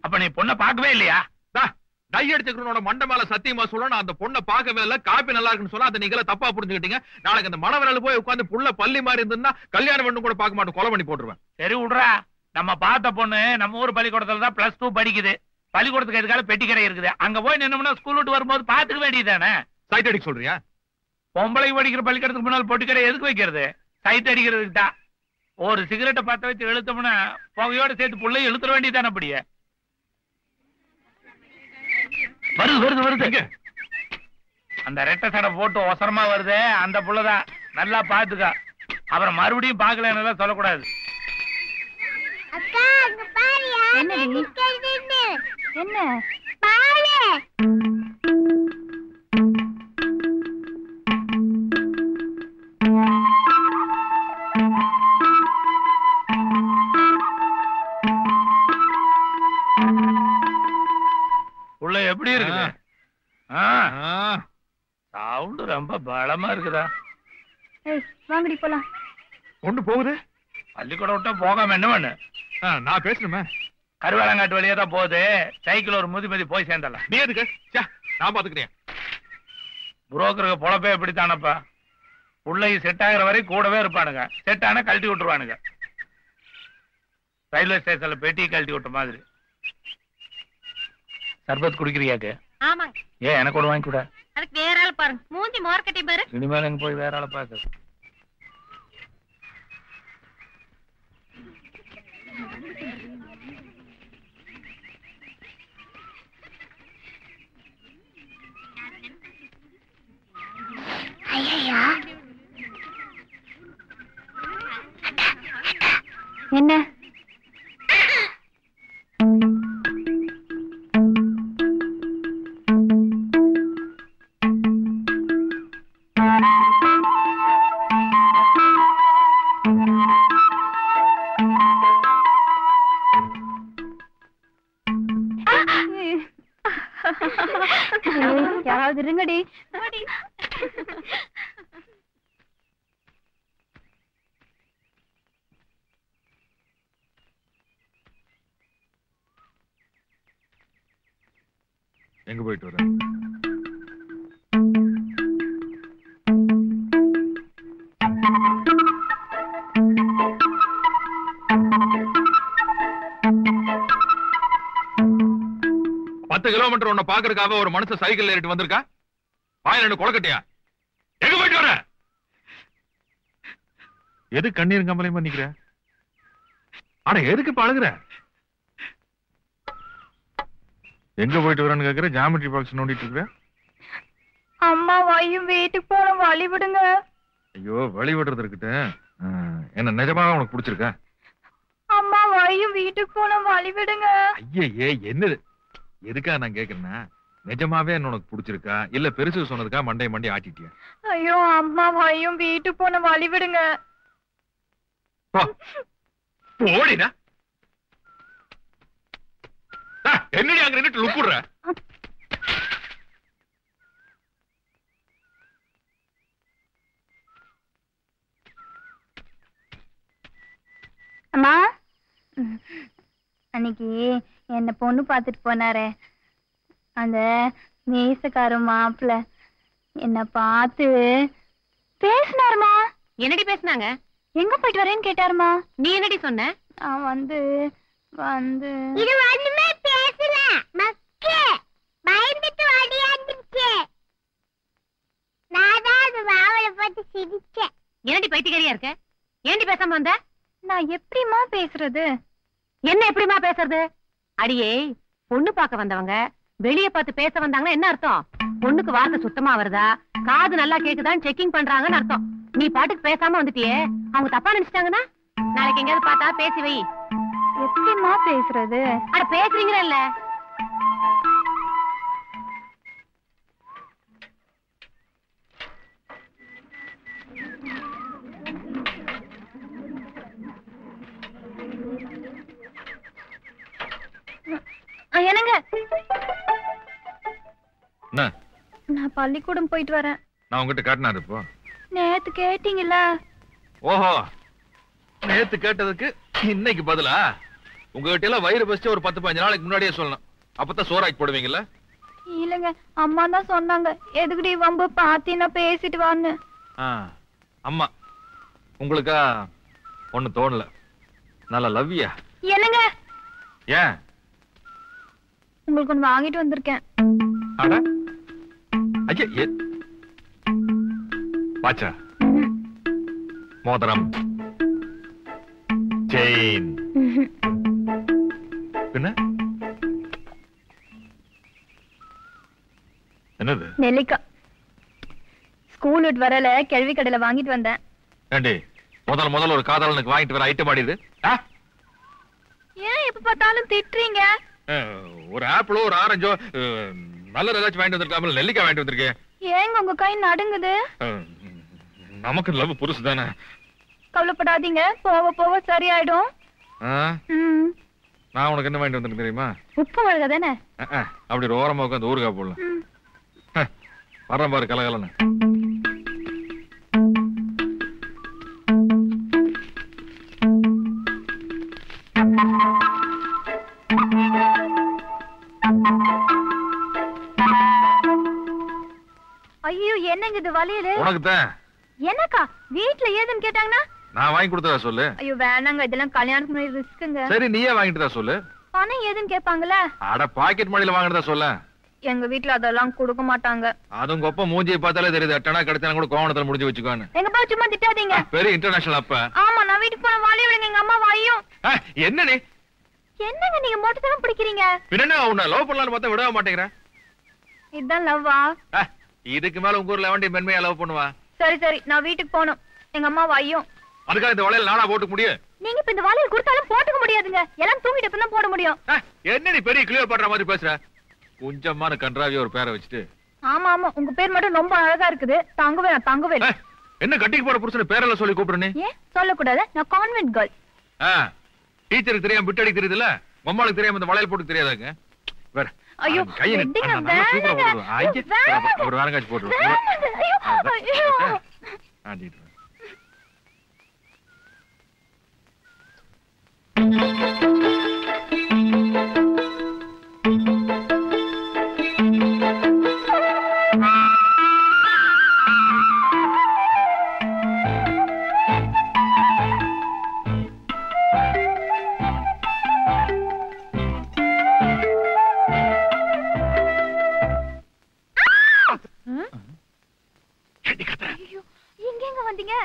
அப்ப நீ பொண்ணை பார்க்கவே இல்லையா? டை அடிச்சுக்கிறோட மண்டை மேல சத்தியமா சொல்லணும், அந்த பொண்ணை பார்க்கவே இல்ல, காப்பி நல்லா இருக்குன்னு சொன்னா அதை நீங்கள தப்பா புரிஞ்சுக்கிட்டீங்க. நாளைக்கு அந்த மணவரால போய் உட்காந்து புள்ள பள்ளி மாதிரி இருந்ததுன்னா கல்யாணம் பண்ணு கூட பார்க்க மாட்டேன், கொலை பண்ணி போட்டுருவேன். சரி விடுறா, நம்ம பார்த்த பொண்ணு நம்ம ஊர் பள்ளிக்கூடத்துல தான் +2 படிக்குது. பள்ளிக்கூடத்துக்கு எதுக்கால பெட்டிக்கரை இருக்குது, அங்க போய் நின்னோம்னா ஸ்கூல் விட்டு வரும்போது பாத்துக்க வேண்டியதானே. சைட் அடிக்க சொல்றியா? பொம்பளை படிக்கிற பள்ளிக்கூடத்துக்கு முன்னால் பொட்டிக்கரை எதுக்கு வைக்கிறது? சைட் அடிக்கிறதுக்கு தான். ஒரு சிகரெட்டை பத்த வச்சு இழுத்தோம்னா புகையோட சேர்த்து புள்ளைய இழுத்துற வேண்டியதானே. அப்படியே வருது வருது வருது. அந்த ரெட்டை சடை போட்டு ஒசரமா வருது, அந்த புள்ளதான். நல்லா பாத்துக்க, அப்புறம் மறுபடியும் பாக்கல சொல்லக்கூடாது. என்ன உள்ள எப்படி இருக்குது? சவுண்ட் ரொம்ப பலமா இருக்குதா? வாங்கடி போலாம். கொண்டு போகுது. பள்ளிக்கூடம் விட்டா போகாம என்ன பண்ணு? நான் பேசணுமே. கருவேலங்காட்டு வழியா தான் போகுது. சைக்கிள் ஒரு முதி போய் சேர்ந்தலாம். நீ எதுக்கு? நான் பாத்துக்கிறேன். புரோக்கருக்கு பொழப்பே எப்படித்தானப்பா. உள்ளே செட் ஆகிற வரை கூடவே இருப்பானுங்க. செட் ஆனா கழட்டி விட்டுருவானுங்க. ரயில்வே ஸ்டேஷன்ல பெட்டி கழட்டி விட்ட மாதிரி. சர்பத் குடிக்கிறியாக்கு? ஆமாங்க. ஏன் எனக்கு கூட வாங்கி கூட. அதுக்கு வேற ஆள் பாருங்க. மூஞ்சி மார்க்கெட்டை பாரு. இனிமேல் எங்க போய் வேற ஆளை பாக்கு. ஐயா என்ன யாராவது இருங்கடி. எங்க போயிட்டு வர? கிலோமீட்டர் உன்னை பாக்குறதுக்காக ஒரு மனுஷன் சைக்கிள் ஏறிட்டு வந்திருக்கா? வாயில கொலக்கட்டியா? எங்க போயிட்டு வர? எது கண்ணீர் கம்பளையும் பண்ணிக்கிற? ஆனா எதுக்கு பழகுற? எங்க போயிட்டு வரன்னு கேக்குற? ஜாமெட்ரி பாக்ஸ் நோண்டிட்டு இருக்கிற? அம்மா வாயும் வீட்டுக்கு போற வழி விடுங்க. ஐயோ, வழி விடுறது இருக்கட்டு. என்ன நிஜமாக உனக்கு பிடிச்சிருக்கா? அம்மா வாயும் வீட்டுக்கு போன வழி விடுங்க. ஐயே, என்னது? எதுக்கா நான் கேக்குறேன்னா, நிஜமாவே என்ன உனக்கு பிடிச்சிருக்கா இல்ல பெருசு சொன்னதுக்கா மண்டை ஆட்டிட்டியா? ஐயோ, அம்மா வாயும் வீட்டுக்கு போன வழி விடுங்க. போடினா என்னடி அங்க நின்று லுக்குற? அம்மா, அன்னைக்கு என்ன பொண்ணு பாத்துட்டு போனாரே அந்த மீசக்கார மாப்பிள்ள என்ன பார்த்து பேசினாருமா. என்னடி பேசினாங்க? எங்க போயிட்டு வரேன்னு கேட்டாருமா. நீ என்னடி சொன்ன? நான் வந்து இது ஒண்ணுமே பேசல, மக்கே பயந்துட்டு ஓடியாந்துச்சு. நான் தான் அது வாவல போட்டு சிரிச்சேன். என்னடி பைத்தியக்காரியா இருக்க? ஏண்டி பேசாம வந்த? நான் எப்படிமா பேசுறது? என்ன எப்படிமா பேசுறது? அடியே, பொண்ணு பார்க்க வந்தவங்க வெளிய பார்த்து பேச வந்தாங்கன்னா என்ன அர்த்தம்? பொண்ணுக்கு வார்த்தை சுத்தமா வருதா, காது நல்லா கேக்குதான்னு செக்கிங் பண்றாங்கன்னு அர்த்தம். நீ பாட்டுக்கு பேசாம வந்துட்டியே, அவங்க தப்பா நினைச்சிட்டாங்கன்னா நாளைக்கு எங்கேயாவது பார்த்தா பேசி வை. எப்படிமா பேசுறது? அட பேசுறீங்கல்ல. என்னங்க, நான் பள்ளிக்கூடம் போயிட்டு வரேன். நான் உங்ககிட்ட காட்டினாரு இப்போ. நேத்து கேட்டீங்கல்ல. ஓஹோ, நேத்து கேட்டதுக்கு இன்னைக்கு பதிலா? உங்ககிட்ட எல்லாம் வயிறு பசிச்சு ஒரு 10-15 நாளைக்கு முன்னாடியே சொல்லணும். அப்பதான் சோறாக்கி போடுவீங்கல்ல? இல்லங்க, அம்மா தான் சொன்னாங்க எதுக்குடி வம்பு பாத்தீங்கன்னா பேசிட்டு வான்னு. அம்மா உங்களுக்கா ஒண்ணு தோணல? நல்லா லவ்யா? என்னங்க? ஏன்? உங்களுக்கு ஒண்ணு வாங்கிட்டு வந்திருக்கேன். அட ஐயா, பாச்சா மோதிரம், செயின், என்ன என்னது? நெல்லிக்காய். ஸ்கூல் விட்டு வரல கேள்வி கடையில வாங்கிட்டு வந்தேன். ஏண்டி முதல்ல ஒரு காதலனுக்கு வாங்கிட்டு வர ஐட்டம் ஆடிது? ஏன் எப்ப பார்த்தாலும் திட்டுறீங்க? ஒரு ஆப்பிளோ ஒரு ஆரஞ்சோ நல்ல ஏதாச்சும் வாங்கிட்டு வந்திருக்காமல் நெல்லிக்காய் வாங்கிட்டு வந்திருக்கேன். ஏங்க உங்க கை நடுங்குது? நமக்கு லவ் புருஷு தானே. கவலைப்படாதீங்க, போக போக சரியாயிடும். நான் உனக்கு என்ன வாங்கிட்டு வந்திருக்கேன் தெரியுமா? உப்பு மிளகா தானே? அப்படி ஒரு ஓரமா உட்காந்து ஊறுகாய் போடலாம். வர்றேன் பாரு கலகலன்னு. ஐயோ என்னங்க இது வலியல? உனக்கு தான். எனக்கா? வீட்ல ஏதுன்னு கேட்டாங்கன்னா நான் வாங்கி கொடுத்ததா சொல்லு. ஐயோ வேணாங்க, இதெல்லாம் கல்யாணத்துக்கு முன்னாடி ரிஸ்க்குங்க. சரி நீயே வாங்கிட்டுதா சொல்லு. பணம் ஏதுன்னு கேட்பாங்கல்ல? அட பாக்கெட் மணில வாங்குறதா சொல்ல. எங்க வீட்ல அதெல்லாம் கொடுக்க மாட்டாங்க. அது உங்க அப்பா மூஞ்சியை பார்த்தாலே தெரியுது. அட்டனா கிடைச்சாலும் கூட கோவணத்துல முடிஞ்சு வச்சுக்கோன்னு. எங்க பா சும்மா திட்டாதீங்க. பெரிய இன்டர்நேஷனல் அப்ப. ஆமா, நான் வீட்டுக்கு போன வாலி விடுங்க, எங்க அம்மா வாயும். என்ன நீ? என்னங்க நீங்க மொட்டை பிடிக்கிறீங்க? பின்ன உன்னை லவ் பண்ணலாம்னு பார்த்தா விடவே மாட்டேங்கிற. இதான் லவ்வா? இதுக்கு மேல உங்க ஊர்ல வண்டி மென்மையா லவ் பண்ணுவா? சரி சரி, நான் வீட்டுக்கு போகணும், எங்க அம்மா வாயும். அதுக்காக இந்த வளையல் நானா போட்டுக்க முடியும்? நீங்க இப்ப இந்த வளையல் கொடுத்தாலும் போட்டுக்க முடியாதுங்க, எல்லாம் தூங்கிட்டு தான் போட முடியும். என்ன நீ பெரிய கிளியர் பண்ற மாதிரி பேசுற? கொஞ்சமான கன்றாவிய ஒரு பேரை வச்சுட்டு. ஆமா ஆமா, உங்க பேர் மட்டும் ரொம்ப அழகா இருக்குது. தங்குவேன் தங்குவேன். என்ன கட்டிக்கு போற புருஷன் பேரெல்லாம் சொல்லி கூப்பிடுறே? ஏன் சொல்லக்கூடாது? நான் கான்வென்ட் கேர்ள். டீச்சருக்கு தெரியாம பிட் அடிக்க தெரியுதுல, மம்மாளுக்கு தெரியாம இந்த வளையல் போட்டு தெரியாதாங்க? வேற ஐயோ கையை வெட்டிங்க, நல்லா சூப்பரா போடுறோம். ஐயே ஒரு வாரங்காச்சு போடுறோம். ஐயோ ஆடிட்டு எங்க வந்தீங்க?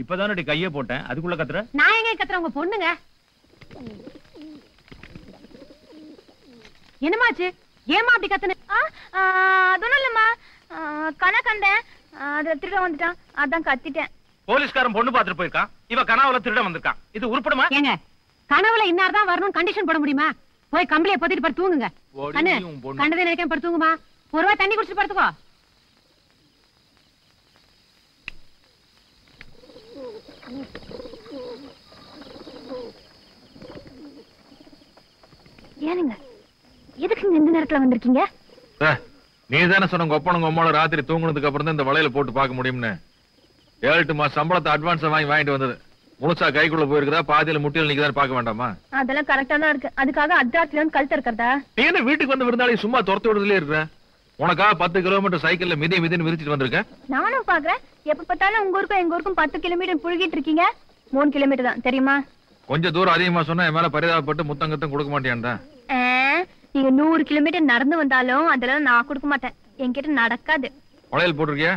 இப்பதானே கையே போட்டேன், அதுக்குள்ள கத்துற? நான் எங்க கத்துற? உங்க பொண்ணுங்க. என்னமாச்சு? ஏமா அப்படி கத்துன? அதொன்னும் இல்லம்மா, கண கண்டேன், அத திருட வந்துட்டான், அதான் கத்திட்டேன். போலீஸ்காரன் பொண்ணு பாத்துட்டு போயிருக்கான், இவ கனவுல திருட வந்திருக்கான். இது உருப்படுமா? ஏங்க கனவுல இன்னார் தான் வரணும் கண்டிஷன் போட முடியுமா? போய் கம்பளியை பொத்திட்டு படுத்து தூங்குங்க. கண்ணு கண்டதே நினைக்க படுத்து தூங்குமா. ஒரு ரூபாய் தண்ணி குடிச்சிட்டு படுத்துக்கோ. ஏனுங்க எதுக்கு இந்த நேரத்துல வந்திருக்கீங்க? நீ தானே சொன்ன உங்க ஒப்பனுங்க அம்மாவும் ராத்திரி தூங்குனதுக்கு அப்புறம் தான் இந்த வளையல போட்டு பார்க்க முடியும்னு. 7-8 மாசம் சம்பளத்தை அட்வான்ஸ் வாங்கிட்டு வந்தது. முழுசா கைக்குள்ள போயிருக்குதா, பாதியில முட்டியில நிக்குதான்னு பார்க்க வேண்டாமா? அதெல்லாம் கரெக்டா தான் இருக்கு. அதுக்காக அர்த்தாத்துல வந்து கழுத்து இருக்கிறதா? நீ என்ன வீட்டுக்கு வந்து விருந்தாளி சும்மா துரத்து விடுறதுலயே இருக்கிற? உனக்காக 10 கிலோமீட்டர் சைக்கிள்ல மிதின்னு விரிச்சிட்டு வந்திருக்க. நானும் பாக்குறேன், எப்ப பார்த்தாலும் உங்க ஊருக்கும் எங்க ஊருக்கும் 10 கிலோமீட்டர் புழுகிட்டு இருக்கீங்க. 3 கிலோமீட்டர் தான் தெரியுமா? கொஞ்சம் தூரம் அதிகமா சொன்னா என் மேல பரிதாபப்பட்டு முத்தங்கத்தம் கொடுக்க மாட்டேன்டா. நீங்க 100 கிலோமீட்டர் நடந்து வந்தாலும் அதெல்லாம் நான் கொடுக்க மாட்டேன், என்கிட்ட நடக்காது. வளையல் போட்டிருக்கியா?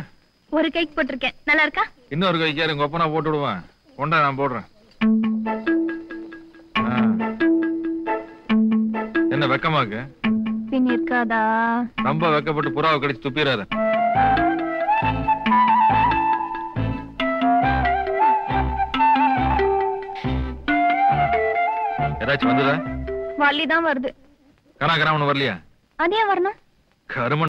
ஒரு கைக்கு போட்டிருக்கேன், நல்லா இருக்கா? இன்னொரு கைக்கு உங்க ஒப்பனா போட்டு விடுவேன். கொண்டா நான் போடுறேன். என்ன வெக்கமாக்கு? பின் இருக்காதா? ரொம்ப வெக்கப்பட்டு புறாவை கடிச்சு துப்பிடாத. ஏதாச்சும் வந்ததா? வள்ளிதான் வருது. கனா ஒண்ணு வரலையா? அதே வரணும். கரும